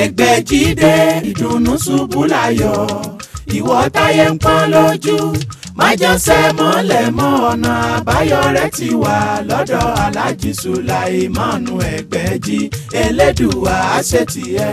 Ẹgbẹ́jídé ìdùnnú ṣubú láyọ̀ ìwọ táyé ń pọ́n lójú májànsẹ́ mọ́lẹ̀ mọ́ ọ̀nà àbáyọ rẹ̀ ti wà lọ́dọ̀ Alhaji Sulaimanu Ẹgbẹ́jí Elédùà àṣetìẹ́.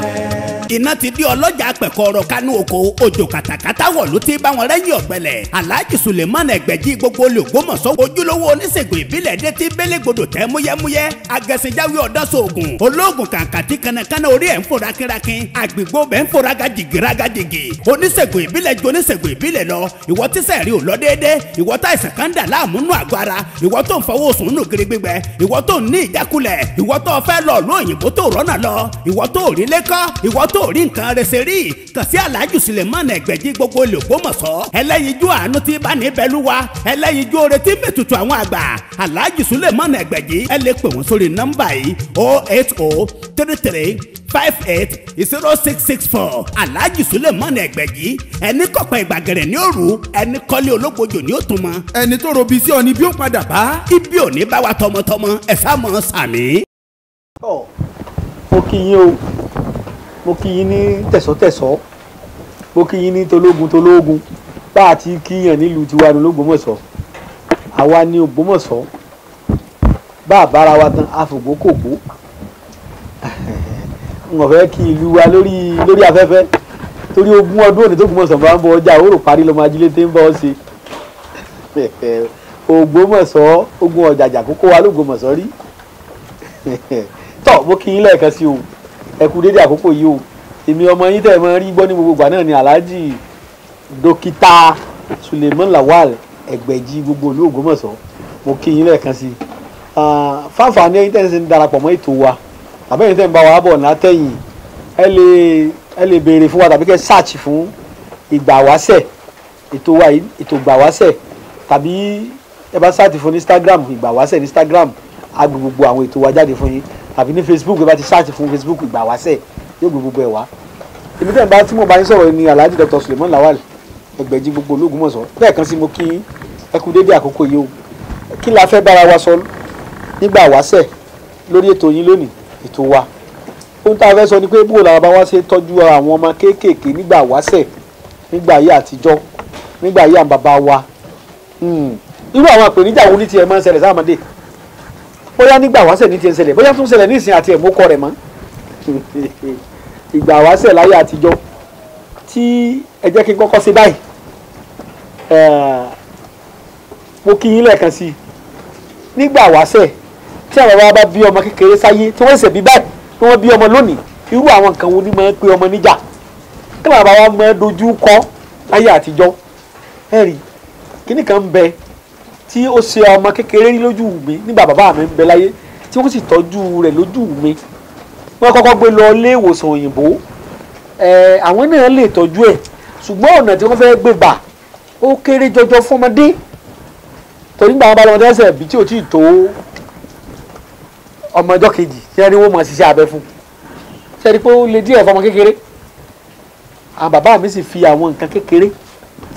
Iná ti di ọlọ́jà pẹ̀kọ́rọ̀ kánú oko òjò kàtàkàtà wọ̀ ló ti bá wọn rẹ́yìn ọ̀gbẹ́lẹ̀. Alhaji Sulaimanu Ẹgbẹ́jí gbogbo olùgbòmọ̀sọ́ ojúlówó oníṣègùn ìbílẹ̀ dé ti bélégbodò tẹ́ múyẹ́múyẹ́ agẹ̀sìnjáwé ọ̀dọ́sọ̀ọ̀gùn olóògùn kàǹkàtì kanakana orí ẹ̀ ń fò rákínrákín àgbègbè bẹ́ẹ̀ ń fò rágàjìgì oníṣègùn ìbílẹ̀ ju oníṣègùn ìbílẹ̀ lọ ìwọ tíṣẹ̀ rí ò lọ déédéé ìwọ tá ìsàn kan dà láàmú nù àgọ́ ara ìwọ tó ń fọwọ́ sùn nù gírí gbígbẹ ìwọ tó ń ní ìjákulẹ̀ ìwọ tó fẹ́ lọ ló òyìnbó tó rọ́nà lọ ìwọ tó rí lẹ́kọ́ ìwọ tó rí nǹkan rẹsẹ̀ rí kàn sí Alhaji Sulaimanu Ẹgbẹ́jí gbogbo olùgbòmọ̀sọ́ ẹlẹ́yinjú àánú tí bá ní bẹ́lúwa ẹlẹ́yinjú oore tí mẹ́tutù àwọn àgbà Alhaji Sulaimanu Ẹgbẹ́jí ẹ lè pè wọ́n sórí nọ́mbà yìí 08033580664 Alhaji Sulaimanu Ẹgbẹ́jí ẹni kọ̀pẹ́ ìgbàgẹ̀rẹ̀ ní òru ẹni kọ́lé ológbojò ní òtún mọ́ ẹni tó robi sí ọ ni bí ó padà bá. ibi ò ní bá wa tọmọtọmọ ẹ sá mọ sàmì. mo kí yín o mo kí yín ní tẹ̀sọ́tẹ̀sọ́ mo kí yín ní tológun bá a ti kíyàn nílùú tiwa ní l'Ógbómọ̀ṣọ́ àwa ní Ògbómọ̀ṣọ́ bá a bára wa tán àfògbókògbó n ò fẹ́ kí ìlú wa lórí afẹ́fẹ́ torí ogún ọdún òní tó Ògbómọ̀ṣọ́ bá ń bọ ọjà òrò parí lọ́mọ ajílété ń bọ́ ọ́ sí Ògbómọ̀ṣọ́ ogun ọ̀jàjà kókó wa l'Ógbómọ̀ṣọ́ rí tọ́ mo kí yín lẹ́ẹ̀kan sí o ẹ kú dédé àkókò yìí o èmi ọmọ yín tẹ̀ mọ́ rí gbọ́ ní gbogbo ìgbà náà ni Alhaji Dókítà Suleiman Lawal Ẹgbẹ́jí gbogbo ìlú Ògbómọ̀ṣọ́ mo kí yín lẹ́ẹ̀kan sí fáfàní ẹ̀yin tẹ̀ ń darapọ̀ mọ́ ètò wa tàbí ẹ̀yin tẹ̀ ń bá wa bọ̀ látẹ̀yìn ẹ lè béèrè fún wa tàbí kẹ́ search fún ìgbàwáṣẹ̀ ètò wa yìí ètò ìgbàwáṣẹ̀ tàbí ẹ bá search fún Instagram ìgbàwáṣẹ̀ ní Instagram á gbé gbogbo àwọn ètò wa jáde fún yín tàbí ní Facebook ẹ bá ti search fún Facebook ìgbàwáṣẹ̀ yóò gbé gbogbo ẹ̀ wá èmi tẹ̀ ń bá tí mo bá yín sọ̀rọ̀ ni Alhaji Dr. Suleiman Lawal Ẹgbẹ́jí gbogbo l'Ógbómọ̀ṣọ́ lẹ́ẹ̀kan sí mo kí ẹ kú dédé àkókò yìí o kí la fẹ́ bára wa sọ nígbà wáṣẹ̀ lórí ètò yín lónìí ètò wa ohun tá a fẹ́ sọ ni pé bó làwọn bá wá ṣe tọ́jú àwọn ọmọ kéékèèké nígbà wáṣẹ̀ nígbà ayé àtijọ́ nígbà ayé àwọn bàbá wa irú àwọn àpèníjà wo ní tiẹ̀ máa ń ṣẹlẹ̀ sáàmọ́dé bóyá nígbà wáṣẹ̀ ní tiẹ̀ ń ṣẹlẹ̀ bóyá tún ṣẹlẹ̀ ní ìsìn àti ẹ̀mọ́kọ rẹ̀ mọ́ ìgbà wáṣẹ̀ láyé àtijọ́ tí ẹ jẹ́ kí n kọ́kọ́ ṣe báyìí mo kí yín lẹ́ẹ̀kan sí i nígbà wáṣẹ̀ tí àwọn bàbá bá bí ọmọ kékeré sáyé tí wọ́n ṣẹ̀ bí báyìí tí wọ́n bí ọmọ lónìí irú àwọn nǹkan wo ni máa ń pe ọmọ níjà kí àwọn bàbá wa máa dojú kọ láyé àtijọ́ ẹ̀rí kíní kan ń bẹ tí ó ṣe ọmọ kékeré rí lójú mi nígbà bàbá mi ń bẹ láyé tí wọ́n sì tọ́jú rẹ̀ lójú mi wọ́n kọ́kọ́ gbé lọ ilé ìwòsàn òyìnbó àwọn náà lè tọ́jú ẹ̀ ṣùgbọ́n ọ̀nà tí wọ́n fẹ́ gbé gbà ó kéré jọjọ fọmọdé torí gbà wọn bá lọ́mọdé ẹsẹ̀ bí tí ò tí ì tó ọmọ ọjọ́ kejì tí wọ́n ní wọ́n mọ̀ ṣiṣẹ́ abẹ fún ṣe rí pé ó lè díẹ̀ fọmọ kékeré àwọn bàbá mi sì fi àwọn nǹkan kékeré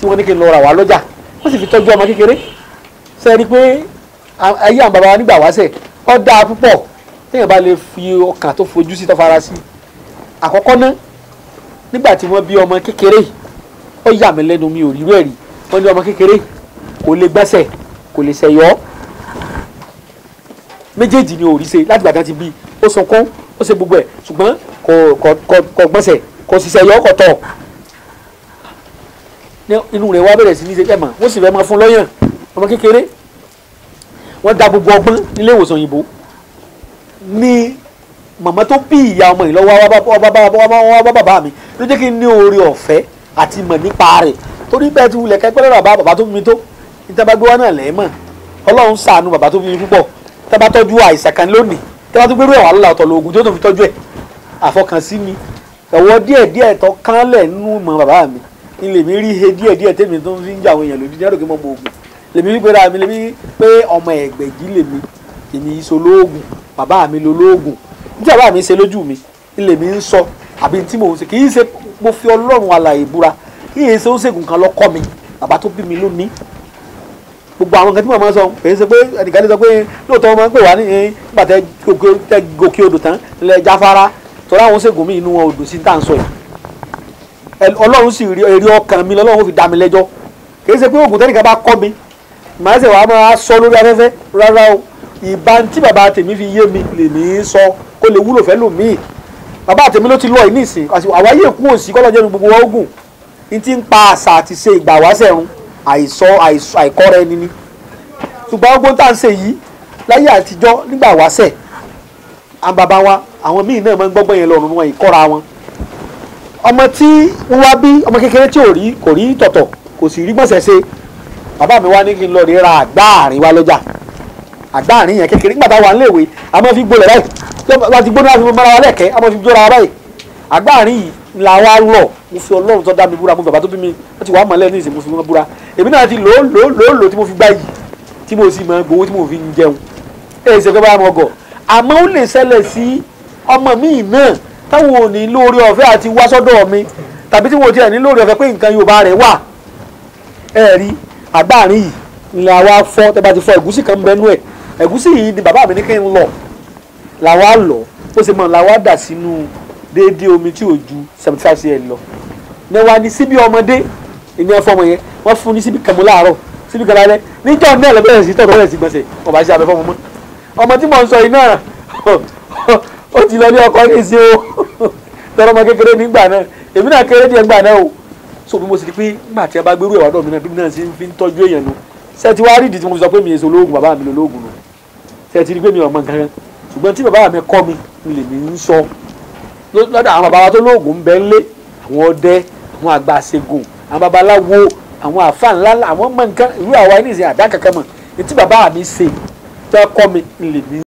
tí wọ́n ní kí n lọ rà wá lọ́jà wọ́n sì fi tọ́jú ọmọ kékeré ṣe rí pé ayé àwọn bàbá wa nígbà wáṣẹ̀ ó dáa púpọ̀ téèyàn bá lè fi ọkàn tó fojú sí tó fara sí àkọ́kọ́ ná nígbà tí wọ́n bí ọmọ kékeré ó yà mí lẹ́nu mi ò rí rẹ̀ rí wọ́n ní ọmọ kékeré kò lè gbẹ́sẹ̀ kò lè ṣẹ̀yọ́ méjèèjì ni ò rí ṣe láti gbàgbọ́n ti bí ó sunkún ó ṣe gbogbo ẹ̀ ṣùgbọ́n kò gbẹ́sẹ̀ kò sì ṣẹ̀yọ́ kò tọ̀ inú rẹ̀ wá bẹ̀rẹ̀ sí ní ṣe ẹ̀mọ̀ wọ́n sì fẹ́ máa fún lọ́yàn ọmọ kékeré wọ́n da gbogbo ọgbọ́n nílé ìwòsàn òyìnbó ní màmá tó bí ìyá ọmọ yìí lọ́wọ́ wá bàbá mi ló jẹ́ kí n ní oore ọ̀fẹ́ àti mọ̀ nípa rẹ̀ torí bẹ́ẹ̀ ti wulẹ̀ kẹ́gbẹ́ lọ́rọ̀ bàbá tó bí mi tó níta bá gbé wá náà lẹ́ẹ̀mọ̀ Ọlọ́run ṣàánú bàbá tó bí mi púpọ̀ tá bá tọ́jú àìsàn kan lónìí tá bá tó gbérú ẹ̀wà lọ́la ọ̀tọ̀ lóògùn tó tó fi tọ́jú ẹ̀ àfọkànsí mi ẹ̀wọ́ díẹ̀díẹ̀ tó kánlẹ̀ nínú mọ̀ bàbá mi ní lèmi rí he díẹ̀díẹ̀ tèmi tó fi ń jà àwọn èèyàn lòdì ní àdókè mọ́ mọ́ ogun lèmi wípé ra mi lèmi pé ọmọ Ẹgbẹ́jí lèmi èmi ìṣolóògùn bàbá mi lolóògùn tí bàbá mi ṣe lójú mi ilé mi ń sọ àbí tí mò ń ṣe kì í ṣe mo fi Ọlọ́run alààyè búra kì í ṣe ó ṣègùn kan lọ́kọ́ mi bàbá tó bí mi lónìí gbogbo àwọn nǹkan tí mo máa ń sọ kì í ṣe pé ẹnìkan ní sọ pé lóòótọ́ wọn máa ń pè wá ní nígbà tẹ gòkè odò tán lẹ jáfárá tọ́lá àwọn ṣègùn mi inú wọn ò dùn sí tá à ń sọ yìí ọlọ́run sì rí èrè ọkàn mi lọ́lọ́run fi dá mi lẹ́jọ́ kì í ṣe pé oògùn tẹ́nìkan bá kọ́ mi màá ṣe wàá máa sọ lórí afẹ́fẹ́ rárá o ìbá tí bàbá tèmi fi yé mi lèmi sọ kó lè wúlò fẹ́ lòmíì bàbá tèmi ló ti lọ yìí nísìn àwáyé èkú òsì kọ́lọ́jẹ́ mi gbogbo ogun ní ti ń pa àṣà àti ṣe ìgbà wáṣẹ̀ run àìkọ́ra ẹni ni ṣùgbọ́n gbogbo tá à ń ṣe yìí láyé àtijọ́ nígbà wáṣẹ̀ àwọn bàbá wa àwọn míì náà máa ń gbọ́gbọ́n yẹn lọ́rùn wọn ìkọ́ra wọn ọmọ tí wọ́n wá bí ọmọ kékeré tí kò rí tọ̀tọ̀ kò sì rí gbọ̀nsẹ̀ ṣe bàbá mi wá ní kí n lọ rí ra àgbáàrin wa lọ́jà àgbáàrin yẹn kékeré nígbà táwa níléèwé a máa fi gbolẹ̀ báyìí láti gbóná láti mọ́ra wa lẹ́kẹ̀ẹ́ a máa fi jóra wa báyìí àgbáàrin yìí là wá lọ mo fi ọlọ́run tó dá mi búra mo bàbá tó bí mi wọ́n ti wà á mọ̀lẹ́ ní ìsìn mo fi wọn búra èmi náà ti lò ó tí mo fi gbá yìí tí mo sì máa gbowó tí mo fi ń jẹun èyí ṣe pé bá wọn gọ̀ àmọ́ ó lè ṣẹlẹ̀ sí ọmọ mi náà táwọn ò ní lórí ọ̀fẹ́ àti wá sọ́dọ̀ mi tàbí tí wọn ò tiẹ̀ ní lórí ọ̀fẹ́ pé nǹkan Yorùbá rẹ̀ wà rí àgbáàrin yìí ni àwa fọ́ tẹ́ bá ti fọ́ ẹ̀gúsí kan bẹ́nu ẹ̀ ẹ̀gúsí yìí ni bàbá mi ní kí n lọ làwa lọ ó ṣe mọ̀ làwa dà sínú déédéé omi tí ò ju 75 cl lọ ní wa ní síbi ọmọdé ìní ẹ̀fọ́ ọmọ yẹn wọ́n fún ní síbi kan mú láàárọ̀ síbi kan lálẹ́ níjọ́ náà lọ́bẹ̀rẹ̀ sí tọ̀dọ̀ bẹ̀rẹ̀ sí gbọ̀nsẹ̀ ọba sí abẹ́fọ́ ọmọ mọ́ ọmọ tí mò ń sọ yìí náà ó ti lọ ní ọkọ ní ìsìn o tọrọ ọmọ kékeré nígbà náà èmi náà kéré díẹ̀ nígbà náà o so bí mo sì di pé nígbà tí a bá gbérú ìwádọ̀ mi náà bí mi náà sì fi ń tọ́jú èèyàn nu ṣé ti wá rí ìdí tí mo fi sọ pé mi èso olóògùn bàbá mi lolóògùn nù ṣé ti rí pé mi ò mọ nǹkan kan ṣùgbọ́n tí bàbá mi kọ́ mi lè mi ń sọ lọ́dọ̀ àwọn bàbá wa tó lóògùn ń bẹ ńlé àwọn ọdẹ àwọn àgbà àṣegùn àwọn babaláwo àwọn àfa ńlá àwọn mọ nǹkan ìlú àwa ẹni ìsìn àdá kankan mọ̀ etí bàbá mi ṣe tẹ́ kọ́ mi lè mi